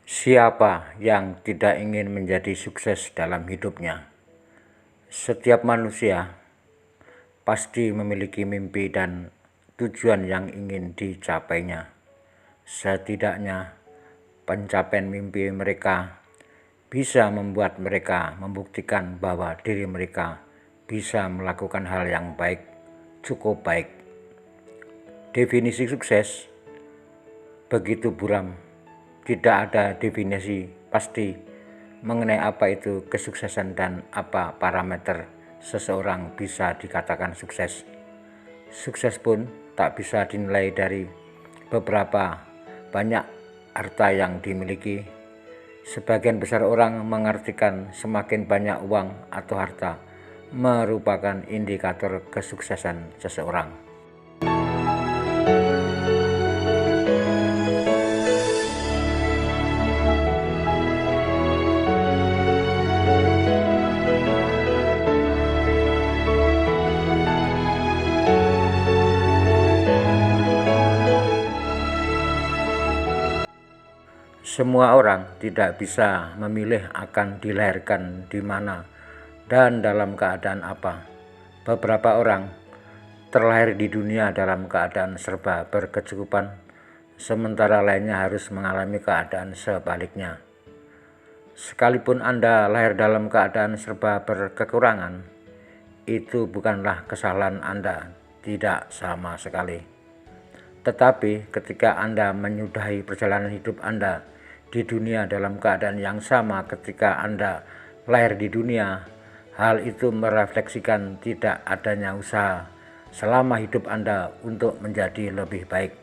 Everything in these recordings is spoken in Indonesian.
Siapa yang tidak ingin menjadi sukses dalam hidupnya? Setiap manusia pasti memiliki mimpi dan tujuan yang ingin dicapainya. Setidaknya, pencapaian mimpi mereka bisa membuat mereka membuktikan bahwa diri mereka bisa melakukan hal yang baik, cukup baik. Definisi sukses begitu buram. Tidak ada definisi pasti mengenai apa itu kesuksesan dan apa parameter seseorang bisa dikatakan sukses. Sukses pun tak bisa dinilai dari beberapa banyak harta yang dimiliki. Sebagian besar orang mengartikan semakin banyak uang atau harta merupakan indikator kesuksesan seseorang. Semua orang tidak bisa memilih akan dilahirkan di mana dan dalam keadaan apa. Beberapa orang terlahir di dunia dalam keadaan serba berkecukupan, sementara lainnya harus mengalami keadaan sebaliknya. Sekalipun Anda lahir dalam keadaan serba berkekurangan, itu bukanlah kesalahan Anda, tidak sama sekali. Tetapi ketika Anda menyudahi perjalanan hidup Anda di dunia dalam keadaan yang sama ketika Anda lahir di dunia, hal itu merefleksikan tidak adanya usaha selama hidup Anda untuk menjadi lebih baik.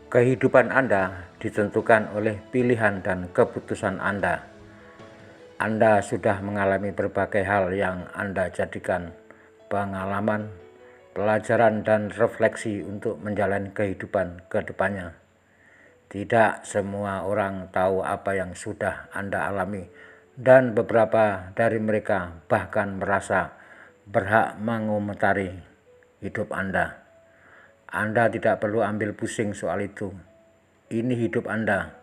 Kehidupan Anda ditentukan oleh pilihan dan keputusan Anda. Anda sudah mengalami berbagai hal yang Anda jadikan pengalaman, pelajaran, dan refleksi untuk menjalani kehidupan ke depannya. Tidak semua orang tahu apa yang sudah Anda alami, dan beberapa dari mereka bahkan merasa berhak mengomentari hidup Anda. Anda tidak perlu ambil pusing soal itu. Ini hidup Anda.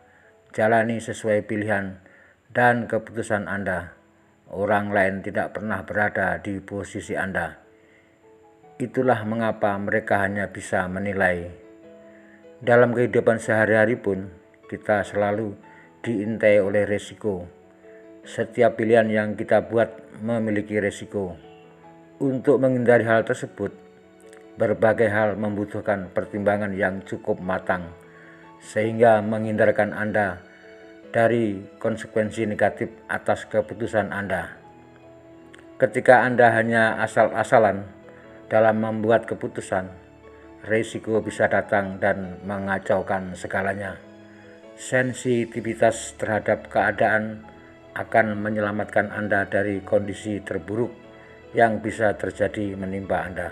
Jalani sesuai pilihan dan keputusan Anda. Orang lain tidak pernah berada di posisi Anda. Itulah mengapa mereka hanya bisa menilai. Dalam kehidupan sehari-hari pun, kita selalu diintai oleh resiko. Setiap pilihan yang kita buat memiliki resiko. Untuk menghindari hal tersebut, berbagai hal membutuhkan pertimbangan yang cukup matang, sehingga menghindarkan Anda dari konsekuensi negatif atas keputusan Anda. Ketika Anda hanya asal-asalan dalam membuat keputusan, risiko bisa datang dan mengacaukan segalanya. Sensitivitas terhadap keadaan akan menyelamatkan Anda dari kondisi terburuk yang bisa terjadi menimpa Anda.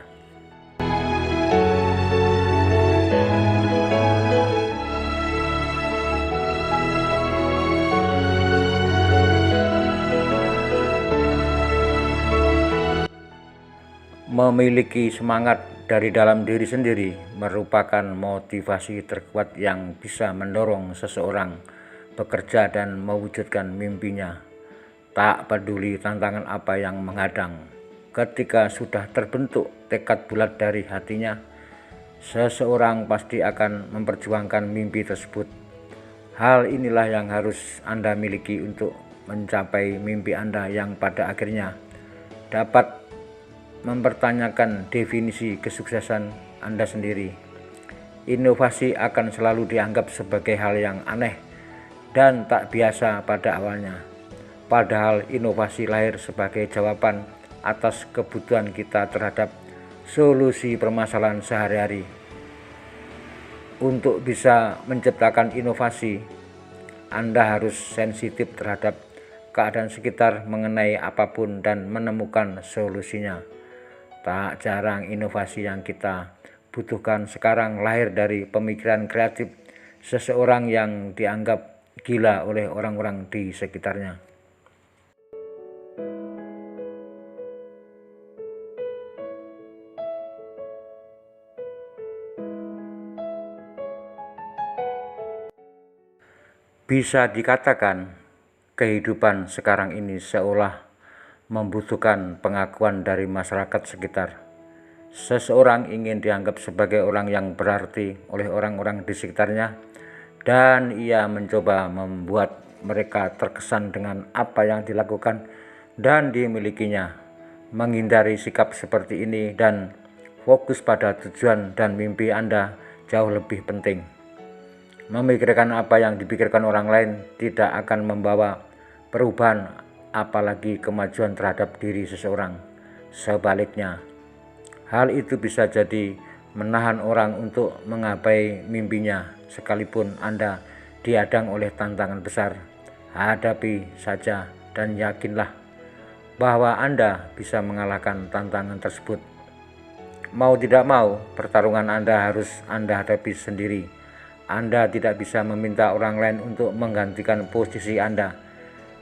Memiliki semangat dari dalam diri sendiri merupakan motivasi terkuat yang bisa mendorong seseorang bekerja dan mewujudkan mimpinya. Tak peduli tantangan apa yang menghadang, ketika sudah terbentuk tekad bulat dari hatinya, seseorang pasti akan memperjuangkan mimpi tersebut. Hal inilah yang harus Anda miliki untuk mencapai mimpi Anda yang pada akhirnya dapat mempertanyakan definisi kesuksesan Anda sendiri. Inovasi akan selalu dianggap sebagai hal yang aneh dan tak biasa pada awalnya. Padahal inovasi lahir sebagai jawaban atas kebutuhan kita terhadap solusi permasalahan sehari-hari. Untuk bisa menciptakan inovasi, Anda harus sensitif terhadap keadaan sekitar mengenai apapun dan menemukan solusinya. Tak jarang inovasi yang kita butuhkan sekarang lahir dari pemikiran kreatif seseorang yang dianggap gila oleh orang-orang di sekitarnya. Bisa dikatakan kehidupan sekarang ini seolah membutuhkan pengakuan dari masyarakat sekitar. Seseorang ingin dianggap sebagai orang yang berarti oleh orang-orang di sekitarnya, dan ia mencoba membuat mereka terkesan dengan apa yang dilakukan dan dimilikinya. Menghindari sikap seperti ini dan fokus pada tujuan dan mimpi Anda jauh lebih penting. Memikirkan apa yang dipikirkan orang lain tidak akan membawa perubahan, apalagi kemajuan terhadap diri seseorang. Sebaliknya, hal itu bisa jadi menahan orang untuk menggapai mimpinya. Sekalipun Anda dihadang oleh tantangan besar, hadapi saja dan yakinlah bahwa Anda bisa mengalahkan tantangan tersebut. Mau tidak mau, pertarungan Anda harus Anda hadapi sendiri. Anda tidak bisa meminta orang lain untuk menggantikan posisi Anda.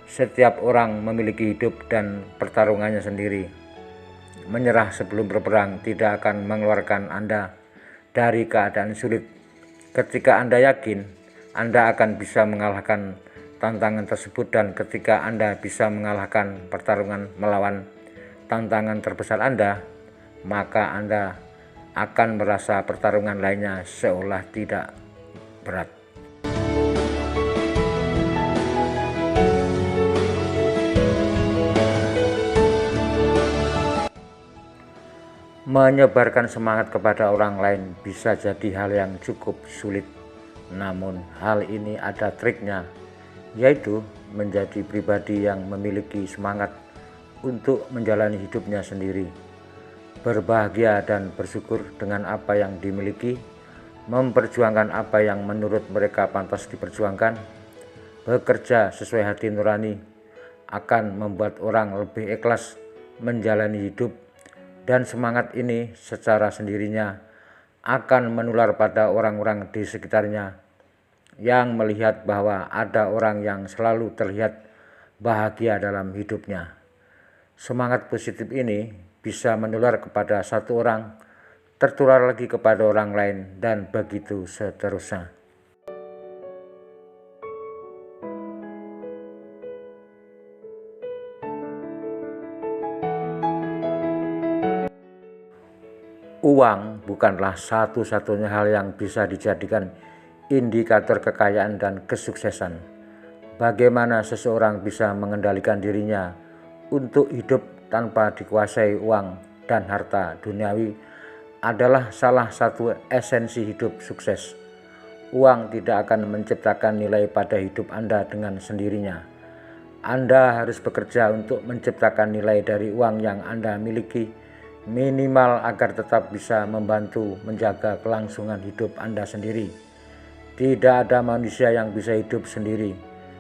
Setiap orang memiliki hidup dan pertarungannya sendiri. Menyerah sebelum berperang tidak akan mengeluarkan Anda dari keadaan sulit. Ketika Anda yakin Anda akan bisa mengalahkan tantangan tersebut, dan ketika Anda bisa mengalahkan pertarungan melawan tantangan terbesar Anda, maka Anda akan merasa pertarungan lainnya seolah tidak berat. Menyebarkan semangat kepada orang lain bisa jadi hal yang cukup sulit, namun hal ini ada triknya, yaitu menjadi pribadi yang memiliki semangat untuk menjalani hidupnya sendiri, berbahagia dan bersyukur dengan apa yang dimiliki, memperjuangkan apa yang menurut mereka pantas diperjuangkan, bekerja sesuai hati nurani, akan membuat orang lebih ikhlas menjalani hidup, dan semangat ini secara sendirinya akan menular pada orang-orang di sekitarnya yang melihat bahwa ada orang yang selalu terlihat bahagia dalam hidupnya. Semangat positif ini bisa menular kepada satu orang, tertular lagi kepada orang lain, dan begitu seterusnya. Uang bukanlah satu-satunya hal yang bisa dijadikan indikator kekayaan dan kesuksesan. Bagaimana seseorang bisa mengendalikan dirinya untuk hidup tanpa dikuasai uang dan harta duniawi adalah salah satu esensi hidup sukses. Uang tidak akan menciptakan nilai pada hidup Anda dengan sendirinya. Anda harus bekerja untuk menciptakan nilai dari uang yang Anda miliki, minimal agar tetap bisa membantu menjaga kelangsungan hidup Anda sendiri. Tidak ada manusia yang bisa hidup sendiri.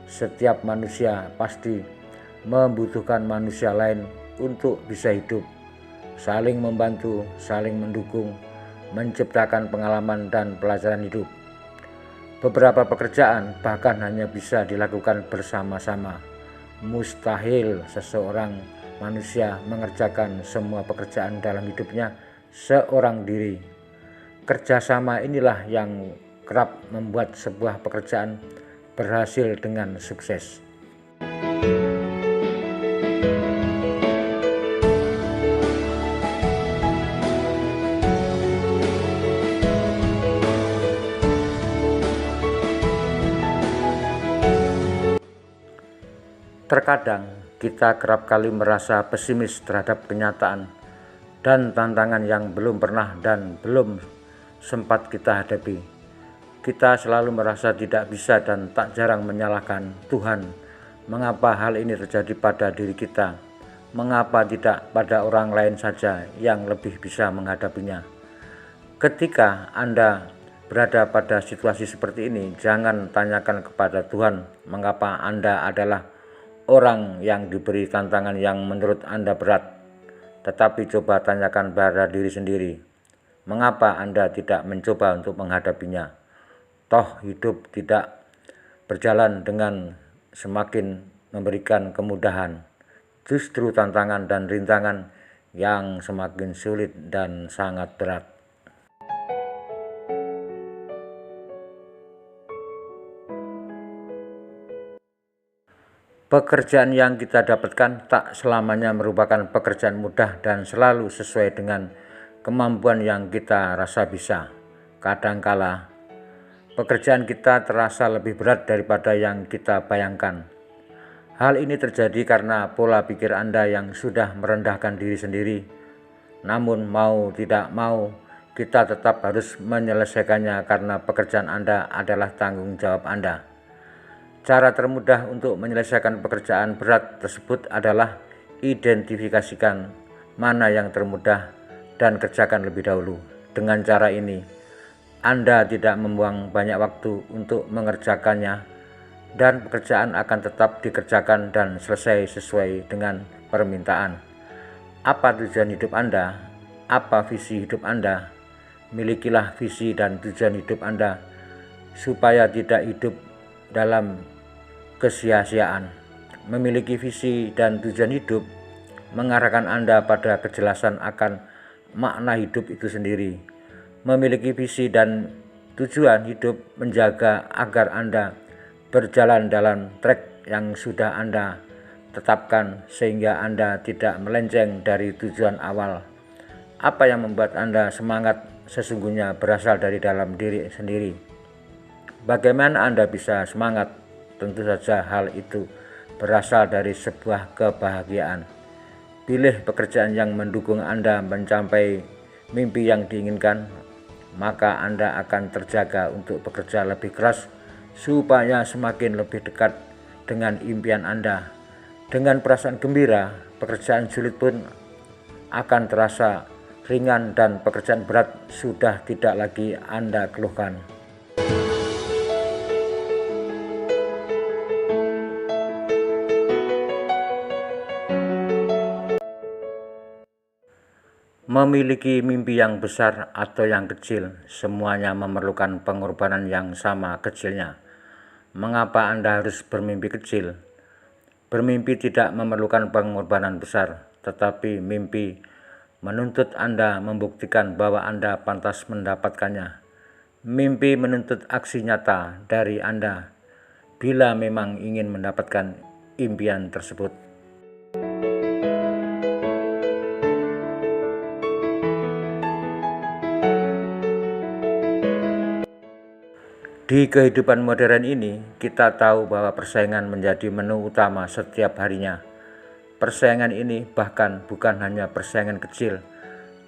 Setiap manusia pasti membutuhkan manusia lain untuk bisa hidup. Saling membantu, saling mendukung, menciptakan pengalaman dan pelajaran hidup. Beberapa pekerjaan bahkan hanya bisa dilakukan bersama-sama. Mustahil seseorang manusia mengerjakan semua pekerjaan dalam hidupnya seorang diri. Kerjasama inilah yang kerap membuat sebuah pekerjaan berhasil dengan sukses. Terkadang kita kerap kali merasa pesimis terhadap kenyataan dan tantangan yang belum pernah dan belum sempat kita hadapi. Kita selalu merasa tidak bisa dan tak jarang menyalahkan Tuhan. Mengapa hal ini terjadi pada diri kita? Mengapa tidak pada orang lain saja yang lebih bisa menghadapinya? Ketika Anda berada pada situasi seperti ini, jangan tanyakan kepada Tuhan mengapa Anda adalah orang yang diberi tantangan yang menurut Anda berat, tetapi coba tanyakan pada diri sendiri, mengapa Anda tidak mencoba untuk menghadapinya? Toh hidup tidak berjalan dengan semakin memberikan kemudahan, justru tantangan dan rintangan yang semakin sulit dan sangat berat. Pekerjaan yang kita dapatkan tak selamanya merupakan pekerjaan mudah dan selalu sesuai dengan kemampuan yang kita rasa bisa. Kadangkala pekerjaan kita terasa lebih berat daripada yang kita bayangkan. Hal ini terjadi karena pola pikir Anda yang sudah merendahkan diri sendiri. Namun mau tidak mau, kita tetap harus menyelesaikannya karena pekerjaan Anda adalah tanggung jawab Anda. Cara termudah untuk menyelesaikan pekerjaan berat tersebut adalah identifikasikan mana yang termudah dan kerjakan lebih dahulu. Dengan cara ini, Anda tidak membuang banyak waktu untuk mengerjakannya dan pekerjaan akan tetap dikerjakan dan selesai sesuai dengan permintaan. Apa tujuan hidup Anda? Apa visi hidup Anda? Milikilah visi dan tujuan hidup Anda supaya tidak hidup dalam kesia-siaan. Memiliki visi dan tujuan hidup mengarahkan Anda pada kejelasan akan makna hidup itu sendiri. Memiliki visi dan tujuan hidup menjaga agar Anda berjalan dalam trek yang sudah Anda tetapkan sehingga Anda tidak melenceng dari tujuan awal. Apa yang membuat Anda semangat sesungguhnya berasal dari dalam diri sendiri. Bagaimana Anda bisa semangat? Tentu saja hal itu berasal dari sebuah kebahagiaan. Pilih pekerjaan yang mendukung Anda mencapai mimpi yang diinginkan, maka Anda akan terjaga untuk bekerja lebih keras supaya semakin lebih dekat dengan impian Anda. Dengan perasaan gembira, pekerjaan sulit pun akan terasa ringan dan pekerjaan berat sudah tidak lagi Anda keluhkan. Memiliki mimpi yang besar atau yang kecil, semuanya memerlukan pengorbanan yang sama kecilnya. Mengapa Anda harus bermimpi kecil? Bermimpi tidak memerlukan pengorbanan besar, tetapi mimpi menuntut Anda membuktikan bahwa Anda pantas mendapatkannya. Mimpi menuntut aksi nyata dari Anda bila memang ingin mendapatkan impian tersebut. Di kehidupan modern ini, kita tahu bahwa persaingan menjadi menu utama setiap harinya. Persaingan ini bahkan bukan hanya persaingan kecil,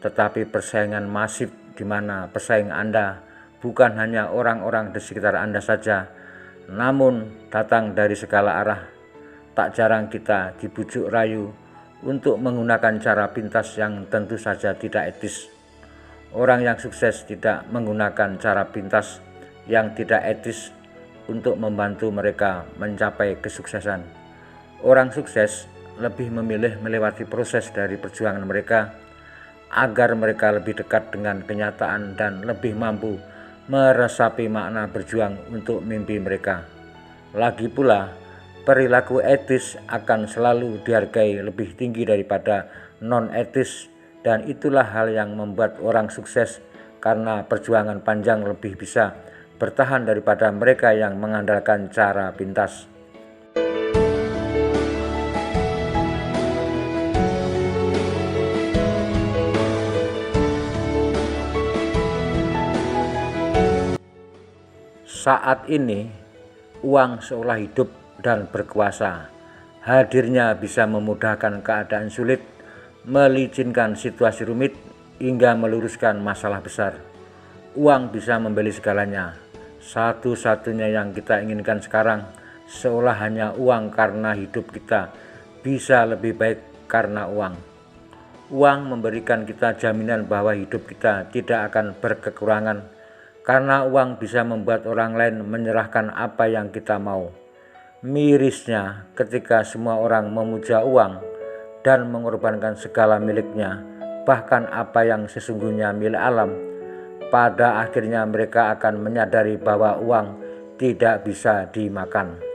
tetapi persaingan masif di mana pesaing Anda bukan hanya orang-orang di sekitar Anda saja, namun datang dari segala arah. Tak jarang kita dibujuk rayu untuk menggunakan cara pintas yang tentu saja tidak etis. Orang yang sukses tidak menggunakan cara pintas yang tidak etis untuk membantu mereka mencapai kesuksesan. Orang sukses lebih memilih melewati proses dari perjuangan mereka agar mereka lebih dekat dengan kenyataan dan lebih mampu meresapi makna berjuang untuk mimpi mereka. Lagi pula, perilaku etis akan selalu dihargai lebih tinggi daripada non-etis, dan itulah hal yang membuat orang sukses karena perjuangan panjang lebih bisa bertahan daripada mereka yang mengandalkan cara pintas. Saat ini, uang seolah hidup dan berkuasa. Hadirnya bisa memudahkan keadaan sulit, melicinkan situasi rumit, hingga meluruskan masalah besar. Uang bisa membeli segalanya. Satu-satunya yang kita inginkan sekarang seolah hanya uang karena hidup kita bisa lebih baik karena uang. Uang memberikan kita jaminan bahwa hidup kita tidak akan berkekurangan karena uang bisa membuat orang lain menyerahkan apa yang kita mau. Mirisnya ketika semua orang memuja uang dan mengorbankan segala miliknya, bahkan apa yang sesungguhnya milik alam, pada akhirnya mereka akan menyadari bahwa uang tidak bisa dimakan.